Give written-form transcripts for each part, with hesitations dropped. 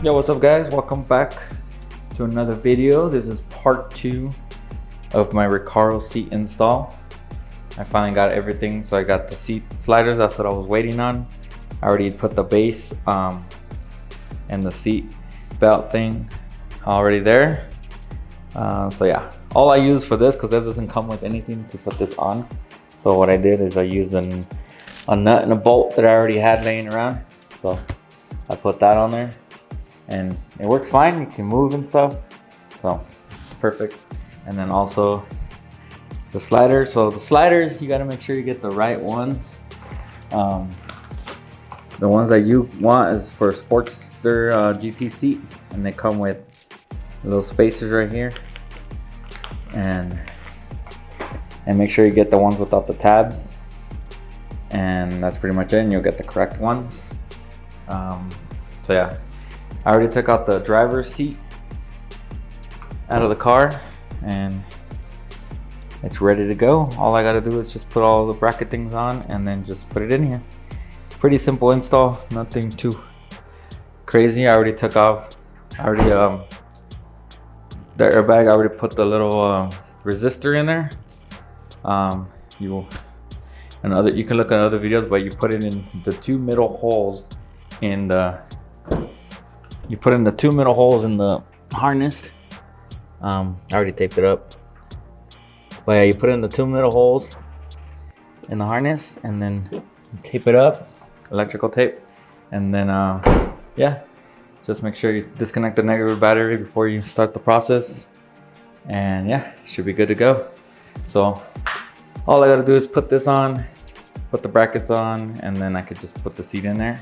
Yo, what's up guys? Welcome back to another video. This is part 2 of my Recaro seat install. I finally got everything. So I got the seat sliders, that's what I was waiting on. I already put the base and the seat belt thing already there. So yeah, all I use for this, because that doesn't come with anything to put this on. So what I did is I used a nut and a bolt that I already had laying around. So I put that on there and it works fine. You can move and stuff, so perfect. And then also the sliders. So the sliders, you got to make sure you get the right ones. The ones that you want is for Sportster GT seat, and they come with little spacers right here. And make sure you get the ones without the tabs, and that's pretty much it, and you'll get the correct ones. So yeah, I already took out the driver's seat out of the car and it's ready to go. All I gotta do is just put all the bracket things on and then just put it in here. Pretty simple install, nothing too crazy. I already took off, the airbag, I already put the little resistor in there. You can look at other videos, but you put it in the two middle holes in the harness. I already taped it up, but yeah, you put it in the two middle holes in the harness and then you tape it up, electrical tape, and then yeah, just make sure you disconnect the negative battery before you start the process, and yeah, should be good to go. So all I gotta do is put this on, put the brackets on, and then I could just put the seat in there.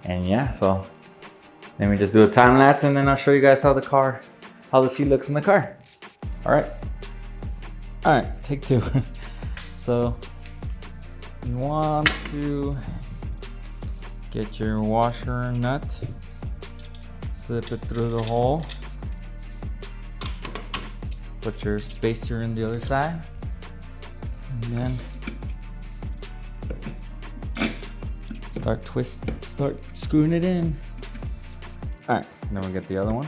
And yeah, so let me just do a time lapse and then I'll show you guys how the seat looks in the car. All right, take 2. So you want to get your washer nut, slip it through the hole, put your spacer in the other side, and then start screwing it in. All right, then we get the other one.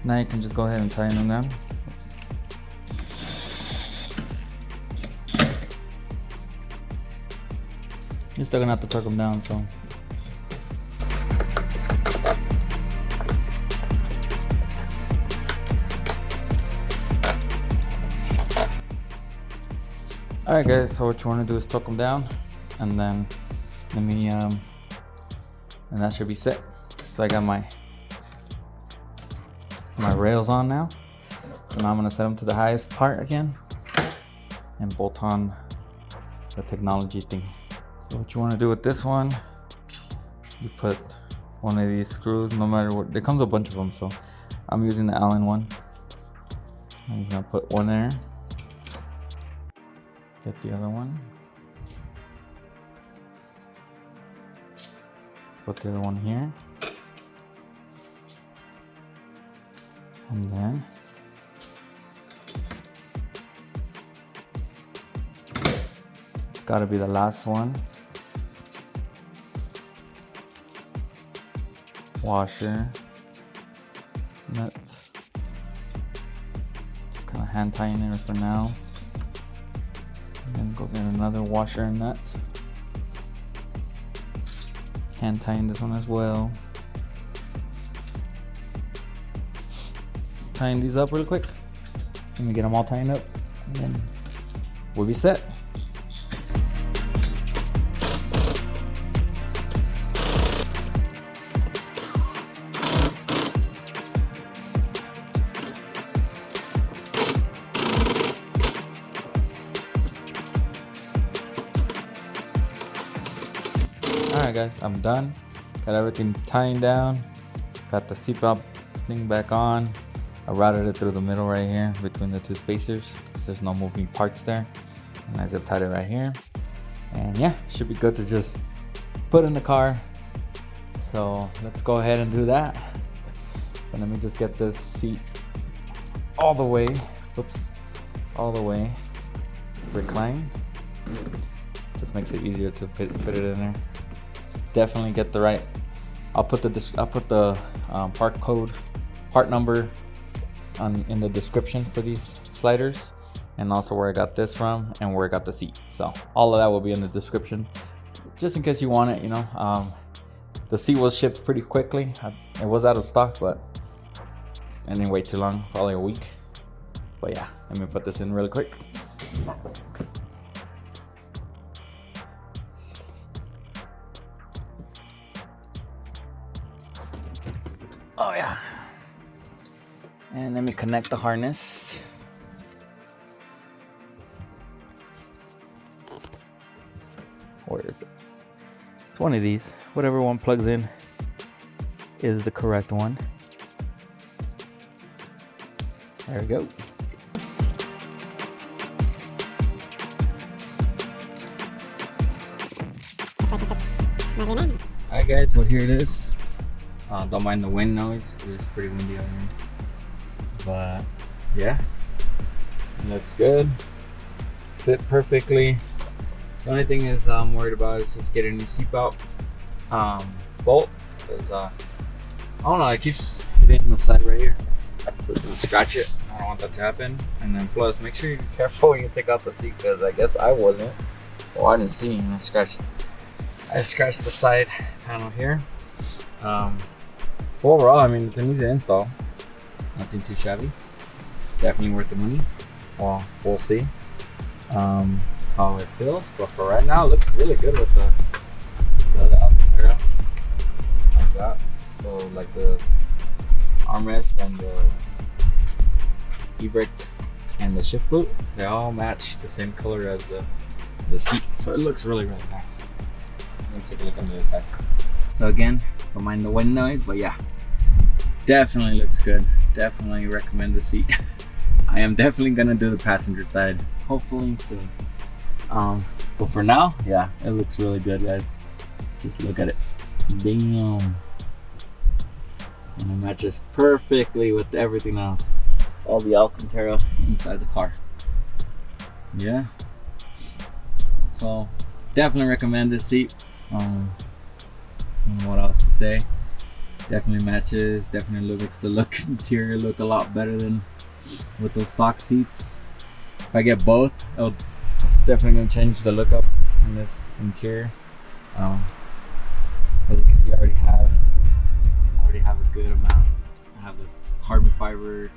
Now you can just go ahead and tighten them down. Oops. You're still gonna have to tuck them down, so. All right guys, so what you wanna do is tuck them down, and then and that should be set. So I got my rails on now. So now I'm gonna set them to the highest part again and bolt on the technology thing. So what you wanna do with this one, you put one of these screws, no matter what, there comes a bunch of them, so I'm using the Allen one. I'm just gonna put one there, get the other one, put the other one here, and then it's got to be the last one. Washer nut. Just kind of hand tightening it for now. And then go get another washer and nut. Hand tighten this one as well. Tighten these up real quick. Let me get them all tightened up, and then we'll be set. Alright guys, I'm done. Got everything tightened down. Got the seatbelt thing back on. I routed it through the middle right here between the two spacers, so there's no moving parts there. And I zip tied it right here. And yeah, should be good to just put in the car. So let's go ahead and do that. But let me just get this seat all the way, all the way reclined. Just makes it easier to fit it in there. Definitely get the right. I'll put the part number in the description for these sliders, and also where I got this from and where I got the seat. So all of that will be in the description, just in case you want it. You know, the seat was shipped pretty quickly. It was out of stock, but I didn't wait too long, probably a week. But yeah, let me put this in really quick. Oh yeah. And let me connect the harness. Where is it? It's one of these. Whatever one plugs in is the correct one. There we go. Alright guys, well here it is. Don't mind the wind noise, it's pretty windy out here. But yeah, looks good. Fit perfectly. The only thing is I'm worried about is just getting a new seatbelt bolt, because I don't know, it keeps hitting on the side right here. So it's gonna scratch it. I don't want that to happen. And then plus, make sure you're careful when you take out the seat, because I guess I wasn't. Well, I didn't see, and I scratched the side panel here. Overall, I mean, it's an easy install. Nothing too shabby. Definitely worth the money. Well, we'll see how it feels. But for right now, it looks really good with the other Alcantara like that. So like the armrest and the e-brake and the shift boot, they all match the same color as the seat. So it looks really, really nice. Let me take a look on the other side. So again, don't mind the wind noise, but yeah, definitely looks good. Definitely recommend the seat. I am definitely gonna do the passenger side, hopefully soon. But for now, yeah, it looks really good, guys. Just look at it. Damn. And it matches perfectly with everything else. All the Alcantara inside the car. Yeah. So definitely recommend this seat. What else to say? Definitely matches. Definitely makes the interior look a lot better than with those stock seats. If I get both, it's definitely gonna change the look up in this interior. As you can see, I already have a good amount. I have the carbon fiber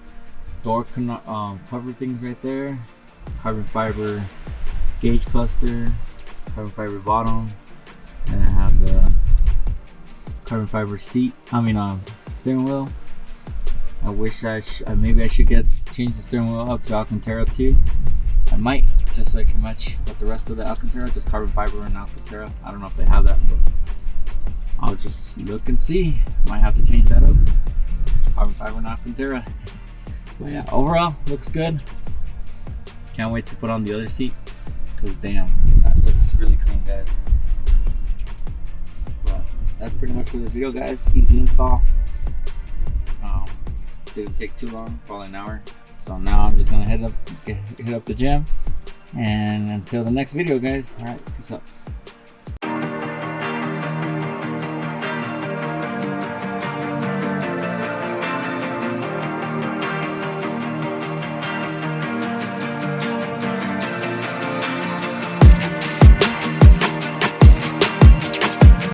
door cover things right there, carbon fiber gauge cluster, carbon fiber bottom, and I have the carbon fiber steering wheel. I wish maybe I should change the steering wheel up to Alcantara too. I might, just so I can match with the rest of the Alcantara, just carbon fiber and Alcantara. I don't know if they have that, but I'll just look and see. Might have to change that up. Carbon fiber and Alcantara. But yeah, overall looks good. Can't wait to put on the other seat, because damn, that looks really clean, guys. But that's pretty much for this video, guys. Easy install. Didn't take too long, probably an hour. So now I'm just gonna hit up the gym, and until the next video, guys. All right, peace out.